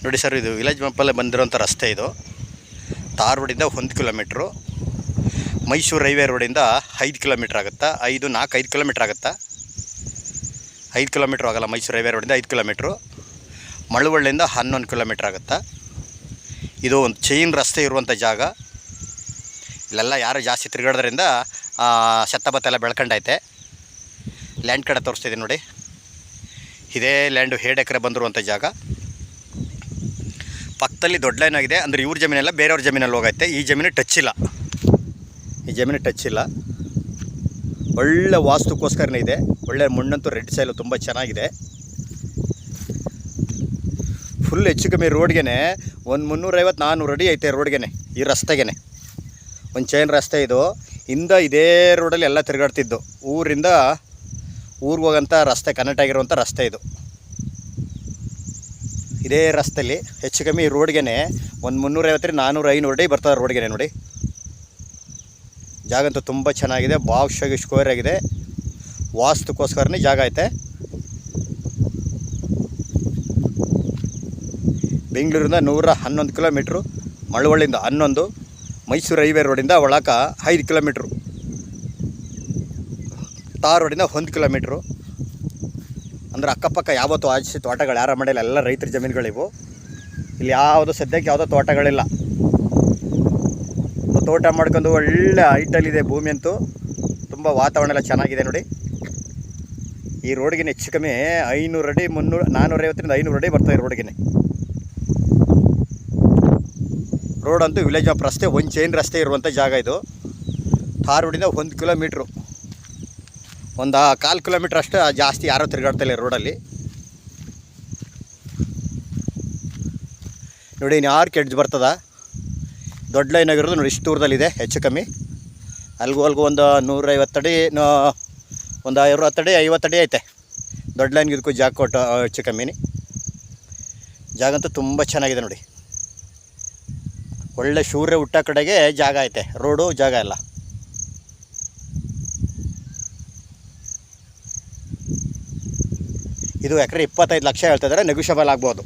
ನೋಡಿ ಸರ್, ಇದು ವಿಲೇಜ್ ಮ್ಯಾಪಲ್ಲೇ ಬಂದಿರೋಂಥ ರಸ್ತೆ. ಇದು ತಾರ್ ರೋಡಿಂದ 1 ಕಿಲೋಮೀಟ್ರು, ಮೈಸೂರು ರೈಲ್ವೆ ರೋಡಿಂದ 5 ಕಿಲೋಮೀಟ್ರ್ ಆಗುತ್ತಾ. 5 ಕಿಲೋಮೀಟ್ರ್ ಆಗುತ್ತಾ? 5 ಕಿಲೋಮೀಟ್ರ್ ಆಗೋಲ್ಲ. ಮೈಸೂರು ರೈಲ್ವೆ ರೋಡಿಂದ 5 ಕಿಲೋಮೀಟ್ರು, ಮಳವಳ್ಳಿಯಿಂದ 11 ಕಿಲೋಮೀಟ್ರ್ ಆಗುತ್ತಾ. ಇದು ಒಂದು ಚೈನ್ ರಸ್ತೆ ಇರುವಂಥ ಜಾಗ. ಇಲ್ಲೆಲ್ಲ ಯಾರು ಜಾಸ್ತಿ ತಿರುಗಾಡೋದ್ರಿಂದ ಸತ್ತ ಎಲ್ಲ ಬೆಳ್ಕೊಂಡೈತೆ. ಲ್ಯಾಂಡ್ ಕಡೆ ತೋರಿಸ್ತಿದ್ದೀನಿ ನೋಡಿ. ಇದೇ ಲ್ಯಾಂಡು 7 ಎಕರೆ ಬಂದಿರುವಂಥ ಜಾಗ. ಪಕ್ಕದಲ್ಲಿ ದೊಡ್ಡ ಲೈನ್ ಆಗಿದೆ. ಅಂದರೆ ಇವ್ರ ಜಮೀನೆಲ್ಲ ಬೇರೆಯವ್ರ ಜಮೀನಲ್ಲಿ ಹೋಗೈತೆ. ಈ ಜಮೀನು ಟಚ್ ಇಲ್ಲ. ಒಳ್ಳೆ ವಾಸ್ತುಕ್ಕೋಸ್ಕರನೇ ಇದೆ. ಒಳ್ಳೆ ಮಣ್ಣಂತೂ ರೆಡ್ ಸೈಲು ತುಂಬ ಚೆನ್ನಾಗಿದೆ. ಫುಲ್ ಹೆಚ್ಚು ಕಮ್ಮಿ ರೋಡ್ಗೆ ಒಂದು 350-400 ಅಡಿ ಐತೆ ರೋಡ್ಗೆ. ಈ ರಸ್ತೆಗೆ ಒಂದು ಚೈನ್ ರಸ್ತೆ ಇದು. ಇದೇ ರೋಡಲ್ಲಿ ಎಲ್ಲ ತಿರುಗಾಡ್ತಿದ್ದು. ಊರಿಂದ ಊರಿಗೆ ಹೋಗೋಂಥ ರಸ್ತೆ, ಕನೆಕ್ಟ್ ಆಗಿರುವಂಥ ರಸ್ತೆ ಇದು. ಇದೇ ರಸ್ತೆಯಲ್ಲಿ ಹೆಚ್ಚು ಕಮ್ಮಿ ರೋಡ್ಗೆ ಒಂದು 350-400-500 ಅಡಿ ಬರ್ತದೆ ರೋಡ್ಗೆ ನೋಡಿ. ಜಾಗ ಅಂತೂ ತುಂಬ ಚೆನ್ನಾಗಿದೆ. ಬಾಕ್ಸಾಗಿ ಸ್ಕ್ವೇರ್ ಆಗಿದೆ. ವಾಸ್ತುಕ್ಕೋಸ್ಕರನೇ ಜಾಗ ಐತೆ. ಬೆಂಗಳೂರಿಂದ 111 ಕಿಲೋಮೀಟ್ರು, ಮಳವಳ್ಳಿಯಿಂದ 11, ಮೈಸೂರು ರೈಲ್ವೆ ರೋಡಿಂದ ಒಳಕ 5 ಕಿಲೋಮೀಟ್ರು, ತಾರ್ ರೋಡಿಂದ 1 ಕಿಲೋಮೀಟ್ರು. ಅಂದರೆ ಅಕ್ಕಪಕ್ಕ ಯಾವತ್ತೂ ಆಚೆ ತೋಟಗಳು ಯಾರ ಮಾಡಿಲ್ಲ, ಎಲ್ಲ ರೈತರ ಜಮೀನುಗಳಿವು. ಇಲ್ಲಿ ಯಾವುದು ಸದ್ಯಕ್ಕೆ ಯಾವುದೋ ತೋಟಗಳಿಲ್ಲ. ತೋಟ ಮಾಡ್ಕೊಂಡು ಒಳ್ಳೆ ಹೈಟಲ್ಲಿದೆ ಭೂಮಿ ಅಂತೂ. ತುಂಬ ವಾತಾವರಣ ಎಲ್ಲ ಚೆನ್ನಾಗಿದೆ ನೋಡಿ. ಈ ರೋಡ್ಗೆ ಹೆಚ್ಚು ಕಮ್ಮಿ 500 ಅಡಿ 450-500 ಅಡಿ ಬರ್ತದೆ ರೋಡ್ಗೆ. ರೋಡ್ ಅಂತೂ ವಿಲೇಜ್ ಆಫ್ ರಸ್ತೆ, ಒಂದು ಚೈನ್ ರಸ್ತೆ ಇರುವಂಥ ಜಾಗ ಇದು. ತಾರ್ ರೋಡಿಂದ 1 ಕಿಲೋಮೀಟ್ರು, ಒಂದು 1/4 ಕಿಲೋಮೀಟ್ರ್ ಅಷ್ಟು ಜಾಸ್ತಿ ಯಾರೋ ತಿರುಗಾಡ್ತಾಯಿಲ್ಲ ರೋಡಲ್ಲಿ ನೋಡಿ. ಇನ್ನು 6 ಕೆಡ್ಜ್ ಬರ್ತದ. ದೊಡ್ಡ ಲೈನ್ ಆಗಿರೋದು ನೋಡಿ, ಇಷ್ಟು ದೂರದಲ್ಲಿದೆ. ಹೆಚ್ಚು ಕಮ್ಮಿ ಅಲ್ಲಿಗೂ ಒಂದು 150 ಅಡಿ, ಒಂದು 60 ಅಡಿ 50 ಅಡಿ ಐತೆ. ದೊಡ್ಡ ಲೈನ್ಗೆ ಇದಕ್ಕೂ ಜಾಗ ಕೊಟ್ಟು ಹೆಚ್ಚು ಕಮ್ಮಿನಿ. ಜಾಗ ಅಂತೂ ತುಂಬ ಚೆನ್ನಾಗಿದೆ ನೋಡಿ. ಒಳ್ಳೆ ಸೂರ್ಯ ಹುಟ್ಟ ಕಡೆಗೆ ಜಾಗ ಐತೆ. ರೋಡು ಜಾಗ ಎಲ್ಲ. ಇದು ಎಕರೆ 25 ಲಕ್ಷ ಹೇಳ್ತಿದ್ದಾರೆ. ನೆಗೋಷಿಯಬಲ್ ಆಗ್ಬೋದು.